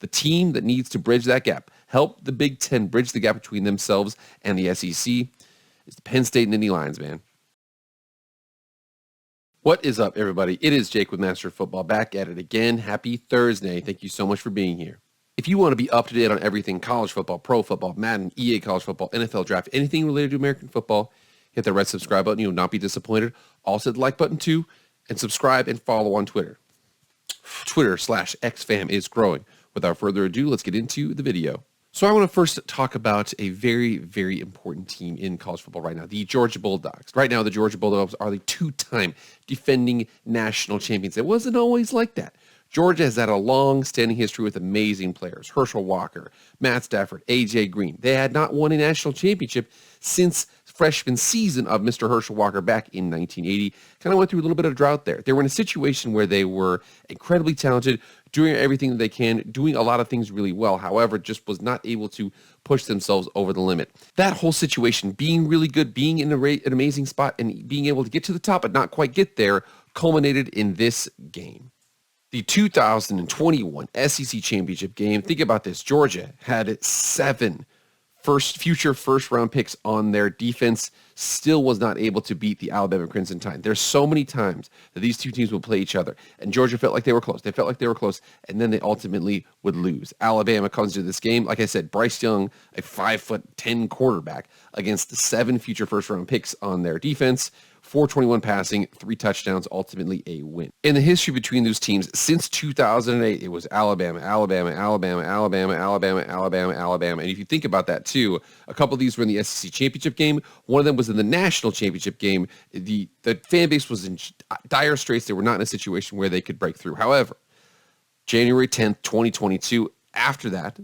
The team that needs to bridge that gap, help the Big Ten bridge the gap between themselves and the SEC, is the Penn State Nittany Lions, man. What is up, everybody? It is Jake with Master of Football, back at it again. Happy Thursday. Thank you so much for being here. If you want to be up to date on everything college football, pro football, Madden, EA college football, NFL draft, anything related to American football, hit the red subscribe button. You'll not be disappointed. Also hit the like button too, and subscribe and follow on Twitter. Twitter/XFam is growing. Without further ado, let's get into the video. So I want to first talk about a very, very important team in college football right now, the Georgia Bulldogs. Right now, the Georgia Bulldogs are the two-time defending national champions. It wasn't always like that. Georgia has had a long-standing history with amazing players. Herschel Walker, Matt Stafford, A.J. Green. They had not won a national championship since freshman season of Mr. Herschel Walker back in 1980. Kind of went through a little bit of drought there. They were in a situation where they were incredibly talented, doing everything that they can, doing a lot of things really well. However, just was not able to push themselves over the limit. That whole situation, being really good, being in an amazing spot, and being able to get to the top but not quite get there, culminated in this game. The 2021 SEC Championship game. Think about this. Georgia had 7 future first-round picks on their defense, still was not able to beat the Alabama Crimson Tide. There's so many times that these two teams would play each other, and Georgia felt like they were close. They felt like they were close, and then they ultimately would lose. Alabama comes to this game, like I said, Bryce Young, a 5'10" quarterback, against the 7 future first-round picks on their defense. 421 passing, 3 touchdowns, ultimately a win. In the history between those teams, since 2008, it was Alabama. And if you think about that too, a couple of these were in the SEC championship game. One of them was in the national championship game. The fan base was in dire straits. They were not in a situation where they could break through. However, January 10th, 2022, after that,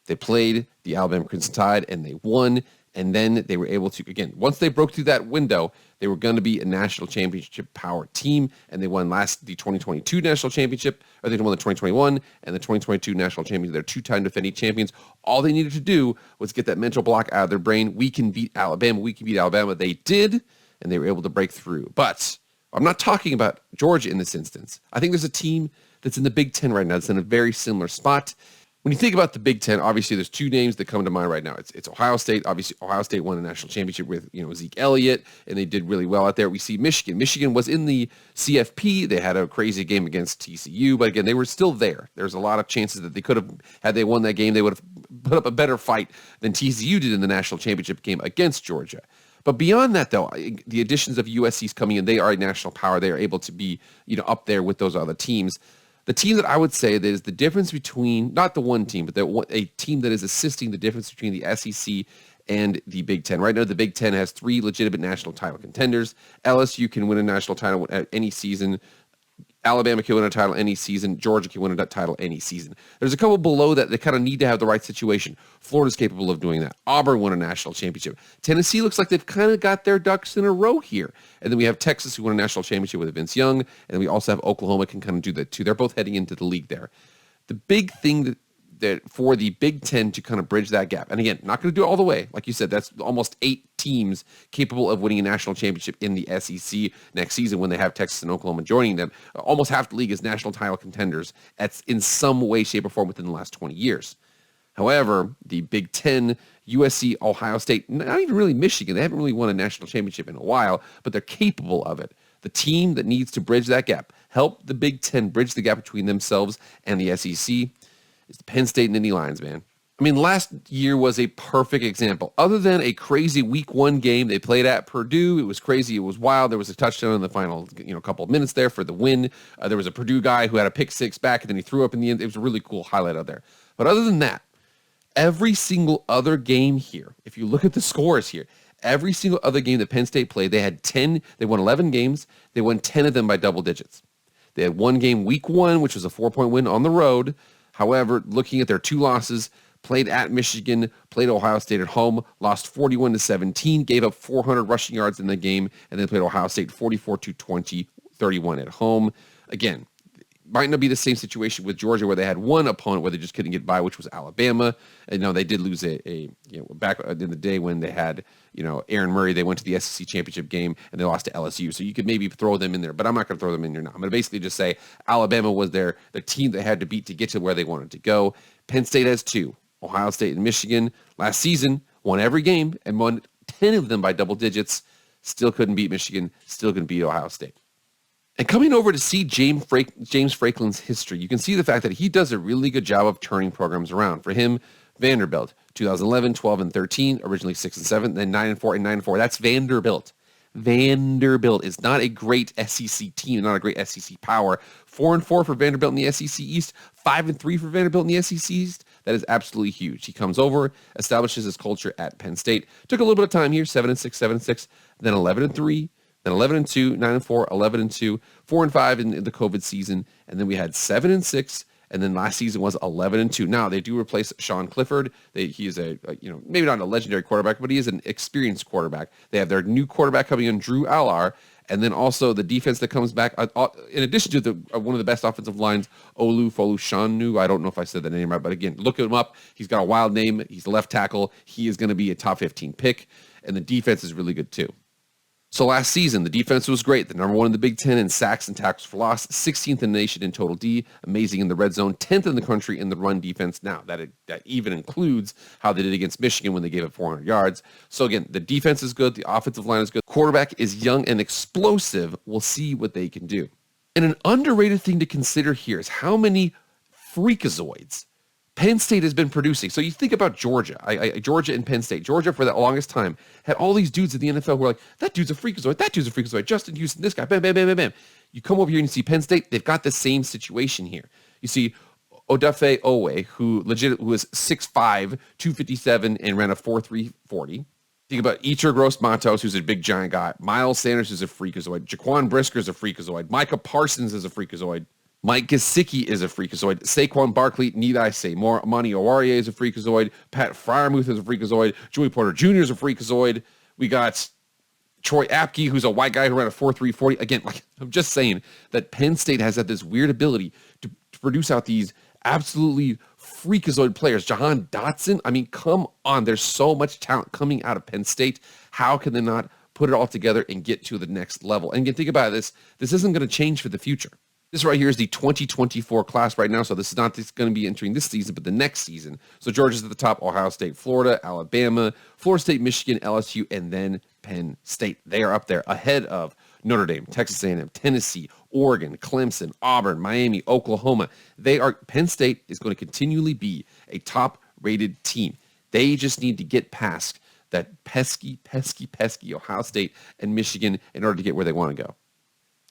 they played the Alabama Crimson Tide and they won. And then they were able to, again, once they broke through that window, they were going to be a national championship power team. And they won the 2022 national championship, or they won the 2021 and the 2022 national championship. They're 2-time defending champions. All they needed to do was get that mental block out of their brain. We can beat Alabama. We can beat Alabama. They did, and they were able to break through. But I'm not talking about Georgia in this instance. I think there's a team that's in the Big Ten right now that's in a very similar spot. When you think about the Big Ten, obviously there's 2 names that come to mind right now. It's Ohio State. Obviously, Ohio State won a national championship with Zeke Elliott, and they did really well out there. We see Michigan. Michigan was in the CFP. They had a crazy game against TCU, but again, they were still there. There's a lot of chances that they could have, had they won that game, they would have put up a better fight than TCU did in the national championship game against Georgia. But beyond that, though, the additions of USC's coming in, they are a national power. They are able to be up there with those other teams. The team that I would say that is the difference between, not the one team, but a team that is assisting the difference between the SEC and the Big Ten. Right now, the Big Ten has 3 legitimate national title contenders. LSU can win a national title at any season. Alabama can win a title any season. Georgia can win a title any season. There's a couple below that they kind of need to have the right situation. Florida's capable of doing that. Auburn won a national championship. Tennessee looks like they've kind of got their ducks in a row here. And then we have Texas, who won a national championship with Vince Young. And then we also have Oklahoma can kind of do that too. They're both heading into the league there. The big thing that for the Big Ten to kind of bridge that gap, and again, not going to do it all the way. Like you said, that's almost 8 teams capable of winning a national championship in the SEC next season when they have Texas and Oklahoma joining them. Almost half the league is national title contenders in some way, shape, or form within the last 20 years. However, the Big Ten, USC, Ohio State, not even really Michigan, they haven't really won a national championship in a while, but they're capable of it. The team that needs to bridge that gap, help the Big Ten bridge the gap between themselves and the SEC, is the Penn State Nittany Lions, man. I mean, last year was a perfect example. Other than a crazy week 1 game they played at Purdue, it was crazy, it was wild. There was a touchdown in the final couple of minutes there for the win. There was a Purdue guy who had a pick 6 back, and then he threw up in the end. It was a really cool highlight out there. But other than that, every single other game here, if you look at the scores here, every single other game that Penn State played, they won 11 games. They won 10 of them by double digits. They had 1 game week 1, which was a 4-point win on the road. However, looking at their 2 losses, played at Michigan, played Ohio State at home, lost 41-17, gave up 400 rushing yards in the game, and then played Ohio State 44-20, 31 at home. Again, might not be the same situation with Georgia where they had one opponent where they just couldn't get by, which was Alabama. And they did lose back in the day when they had, Aaron Murray, they went to the SEC championship game and they lost to LSU. So you could maybe throw them in there, but I'm not going to throw them in there now. I'm going to basically just say Alabama was the team they had to beat to get to where they wanted to go. Penn State has 2. Ohio State and Michigan last season won every game and won 10 of them by double digits. Still couldn't beat Michigan, still couldn't beat Ohio State. And coming over to see James Franklin's history, you can see the fact that he does a really good job of turning programs around. For him, Vanderbilt, 2011, 12, and 13, originally 6 and 7, then 9 and 4 and 9 and 4. That's Vanderbilt. Vanderbilt is not a great SEC team, not a great SEC power. 4 and 4 for Vanderbilt in the SEC East, 5 and 3 for Vanderbilt in the SEC East. That is absolutely huge. He comes over, establishes his culture at Penn State. Took a little bit of time here, 7 and 6, 7 and 6, then 11 and 3, then 11 and 2, 9 and 4, 11 and 2, 4 and 5 in the COVID season, and then we had 7 and 6. And then last season was 11 and 2. Now they do replace Sean Clifford. He is maybe not a legendary quarterback, but he is an experienced quarterback. They have their new quarterback coming in, Drew Allar, and then also the defense that comes back. In addition to one of the best offensive lines, Olu Folushanu. I don't know if I said that name right, but again, look him up. He's got a wild name. He's a left tackle. He is going to be a top 15 pick, and the defense is really good too. So last season, the defense was great. The number 1 in the Big Ten in sacks and tackles for loss, 16th in the nation in total D, amazing in the red zone, 10th in the country in the run defense. Now, that even includes how they did against Michigan when they gave up 400 yards. So again, the defense is good. The offensive line is good. Quarterback is young and explosive. We'll see what they can do. And an underrated thing to consider here is how many freakazoids Penn State has been producing. So you think about Georgia, Georgia and Penn State. Georgia, for the longest time, had all these dudes in the NFL who were like, that dude's a freakazoid, that dude's a freakazoid, Justin Houston, this guy, bam, bam, bam, bam, bam. You come over here and you see Penn State, they've got the same situation here. You see Odafe Owe, who was 6'5", 257, and ran a 4.3 40. Think about Iker Gross-Matos, who's a big giant guy. Miles Sanders is a freakazoid. Jaquan Brisker is a freakazoid. Micah Parsons is a freakazoid. Mike Gesicki is a freakazoid. Saquon Barkley, need I say more? Amani Owarie is a freakazoid. Pat Fryermuth is a freakazoid. Joey Porter Jr. is a freakazoid. We got Troy Apke, who's a white guy who ran a 4.3 40. Again, I'm just saying that Penn State has had this weird ability to produce out these absolutely freakazoid players. Jahan Dotson, I mean, come on. There's so much talent coming out of Penn State. How can they not put it all together and get to the next level? And again, think about this. This isn't going to change for the future. This right here is the 2024 class right now, so this is not going to be entering this season, but the next season. So Georgia's at the top, Ohio State, Florida, Alabama, Florida State, Michigan, LSU, and then Penn State. They are up there ahead of Notre Dame, Texas A&M, Tennessee, Oregon, Clemson, Auburn, Miami, Oklahoma. Penn State is going to continually be a top-rated team. They just need to get past that pesky Ohio State and Michigan in order to get where they want to go.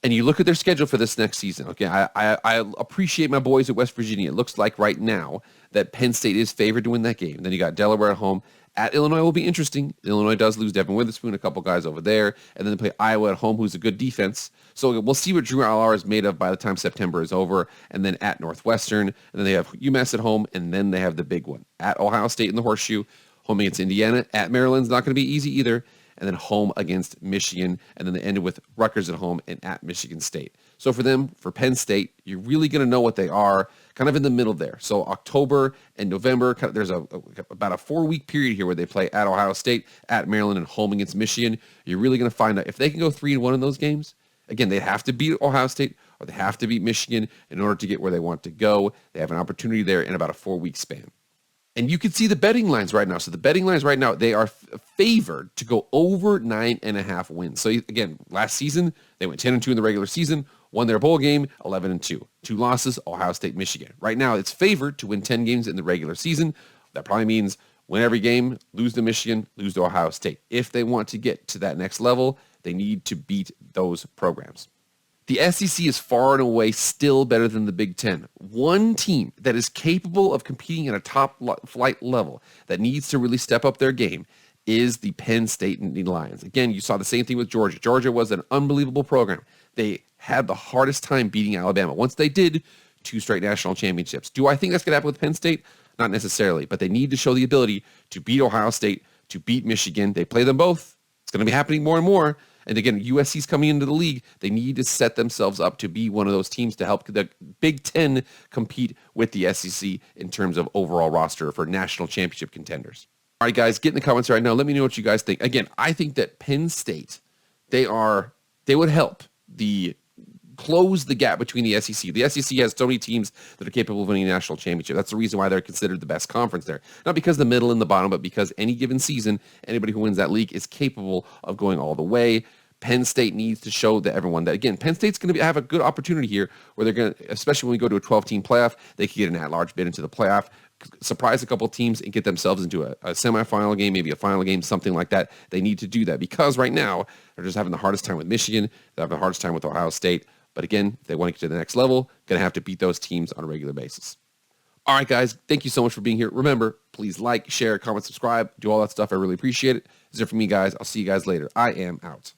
And you look at their schedule for this next season. Okay, I appreciate my boys at West Virginia. It looks like right now that Penn State is favored to win that game. Then you got Delaware at home. At Illinois will be interesting. Illinois does lose Devin Witherspoon, a couple guys over there. And then they play Iowa at home, who's a good defense. So we'll see what Drew Allar is made of by the time September is over. And then at Northwestern. And then they have UMass at home. And then they have the big one. At Ohio State in the Horseshoe. Home against Indiana. At Maryland's not going to be easy either. And then home against Michigan, and then they ended with Rutgers at home and at Michigan State. So for Penn State, you're really going to know what they are, kind of in the middle there. So October and November, there's about a 4-week period here where they play at Ohio State, at Maryland, and home against Michigan. You're really going to find out if they can go 3-1 in those games. Again, they have to beat Ohio State or they have to beat Michigan in order to get where they want to go. They have an opportunity there in about a 4-week span. And you can see the betting lines right now. So the betting lines right now, they are favored to go over 9.5 wins. So again, last season, they went 10-2 in the regular season, won their bowl game, 11-2. 2 losses, Ohio State, Michigan. Right now, it's favored to win 10 games in the regular season. That probably means win every game, lose to Michigan, lose to Ohio State. If they want to get to that next level, they need to beat those programs. The SEC is far and away still better than the Big Ten. One team that is capable of competing at a top flight level that needs to really step up their game is the Penn State Lions. Again, you saw the same thing with Georgia. Georgia was an unbelievable program. They had the hardest time beating Alabama. Once they did, 2 straight national championships. Do I think that's going to happen with Penn State? Not necessarily, but they need to show the ability to beat Ohio State, to beat Michigan. They play them both. It's going to be happening more and more. And again, USC's coming into the league. They need to set themselves up to be one of those teams to help the Big Ten compete with the SEC in terms of overall roster for national championship contenders. All right, guys, get in the comments right now. Let me know what you guys think. Again, I think that Penn State, they would help the close the gap between the SEC. The SEC has so many teams that are capable of winning a national championship. That's the reason why they're considered the best conference there. Not because the middle and the bottom, but because any given season, anybody who wins that league is capable of going all the way. Penn State needs to show that everyone that, again, Penn State's going to have a good opportunity here where they're going to, especially when we go to a 12-team playoff, they could get an at-large bid into the playoff, surprise a couple of teams and get themselves into a semifinal game, maybe a final game, something like that. They need to do that because right now they're just having the hardest time with Michigan. They're having the hardest time with Ohio State. But again, if they want to get to the next level, going to have to beat those teams on a regular basis. All right, guys, thank you so much for being here. Remember, please like, share, comment, subscribe, do all that stuff. I really appreciate it. That's it for me, guys. I'll see you guys later. I am out.